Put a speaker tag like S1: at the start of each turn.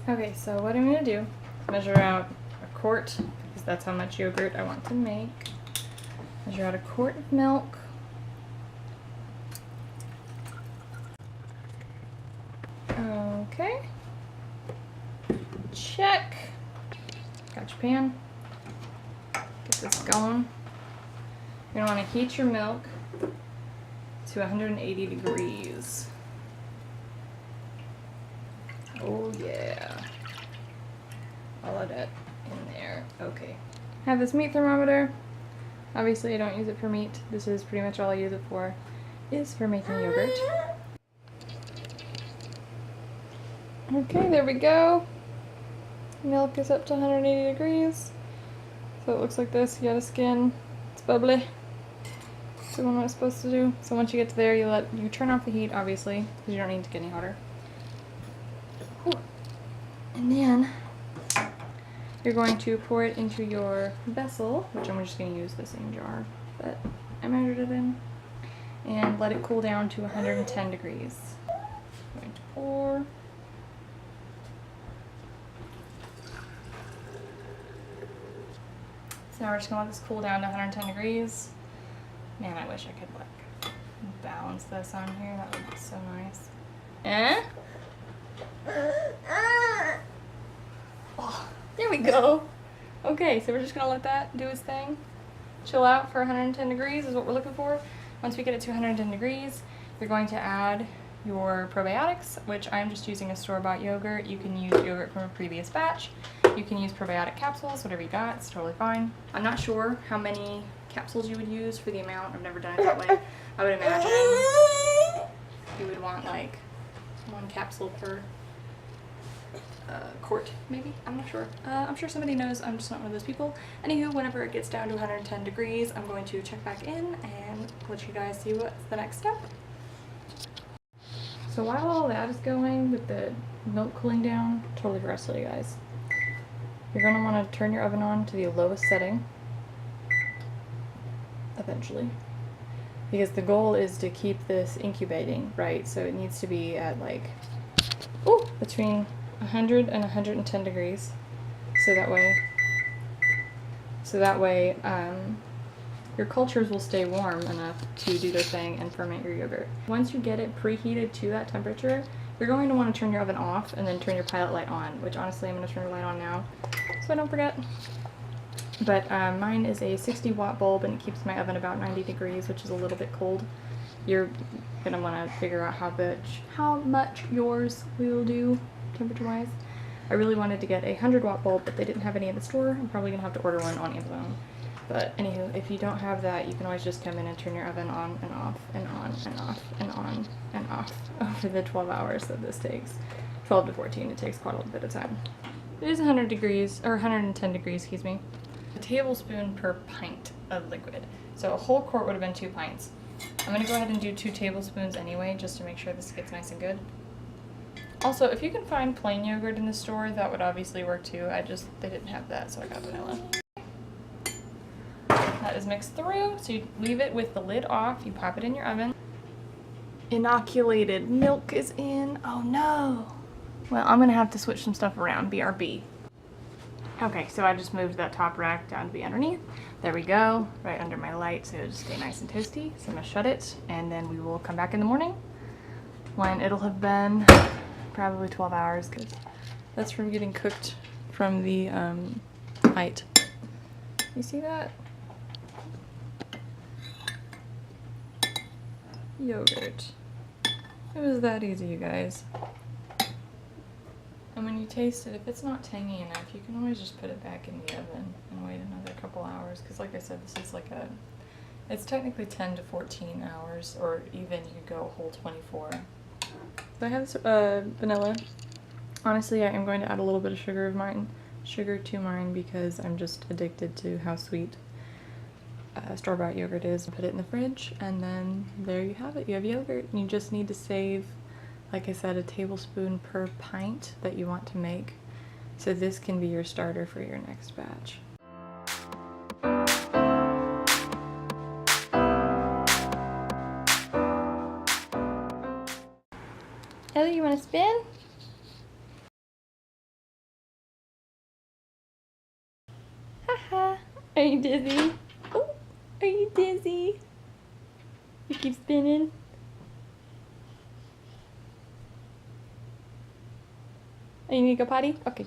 S1: Okay, so what I'm gonna do is measure out a quart, because that's how much yogurt I want to make. Measure out a quart of milk. Okay. Check. Got your pan. Get this going. You're gonna want to heat your milk to 180 degrees. Oh yeah. All of that in there. Okay. I have this meat thermometer. Obviously I don't use it for meat. This is pretty much all I use it for, is for making yogurt. Okay, there we go. Milk is up to 180 degrees. So it looks like this. You got a skin. It's bubbly. Doing what it's supposed to do. So once you get to there, you turn off the heat, obviously, because you don't need to get any hotter. Whew. And then you're going to pour it into your vessel, which I'm just going to use the same jar that I measured it in, and let it cool down to 110 degrees. I'm going to pour. So now we're just going to let this cool down to 110 degrees. Man, I wish I could like balance this on here. That would be so nice. Oh, there we go. Okay, so we're just gonna let that do its thing. Chill out for 110 degrees is what we're looking for. Once we get it to 110 degrees, you're going to add your probiotics, which I'm just using a store-bought yogurt. You can use yogurt from a previous batch. You can use probiotic capsules, whatever you got, it's totally fine. I'm not sure how many capsules you would use for the amount. I've never done it that way. I would imagine you would want like 1 capsule per quart, maybe? I'm not sure. I'm sure somebody knows. I'm just not one of those people. Anywho, whenever it gets down to 110 degrees, I'm going to check back in and let you guys see what's the next step. So while all that is going with the milk cooling down, totally forgot to tell you guys, you're going to want to turn your oven on to the lowest setting eventually, because the goal is to keep this incubating, right? So it needs to be at like between 100 and 110 degrees, so that way your cultures will stay warm enough to do their thing and ferment your yogurt. Once you get it preheated to that temperature, you're going to want to turn your oven off and then turn your pilot light on, which honestly I'm going to turn the light on now so I don't forget. But mine is a 60 watt bulb and it keeps my oven about 90 degrees, which is a little bit cold. You're going to want to figure out how much yours will do temperature wise. I really wanted to get a 100 watt bulb, but they didn't have any in the store. I'm probably going to have to order one on Amazon. But anywho, if you don't have that, you can always just come in and turn your oven on and off and on and off and on and off over the 12 hours that this takes. 12 to 14, it takes quite a little bit of time. It is 100 degrees, or 110 degrees, excuse me. A tablespoon per pint of liquid. So a whole quart would have been 2 pints. I'm going to go ahead and do 2 tablespoons anyway, just to make sure this gets nice and good. Also, if you can find plain yogurt in the store, that would obviously work too. They didn't have that, so I got vanilla. That is mixed through, so you leave it with the lid off, you pop it in your oven. Inoculated milk is in. Oh no! Well, I'm gonna have to switch some stuff around, BRB. Okay, so I just moved that top rack down to be underneath. There we go, right under my light, so it'll just stay nice and toasty. So I'm gonna shut it, and then we will come back in the morning when it'll have been probably 12 hours, because that's from getting cooked from the height. You see that? Yogurt. It was that easy, you guys. And when you taste it, if it's not tangy enough, you can always just put it back in the oven and wait another couple hours, because like I said, this is like it's technically 10 to 14 hours, or even you could go a whole 24. So I have this vanilla. Honestly, I am going to add a little bit of sugar to mine because I'm just addicted to how sweet store-bought yogurt is. Put it in the fridge, and then there you have it. You have yogurt. You just need to save, like I said, a tablespoon per pint that you want to make. So this can be your starter for your next batch. Ellie, you want to spin? Haha. Are you dizzy? Oh, are you dizzy? You keep spinning. Oh, you need to go potty? Okay.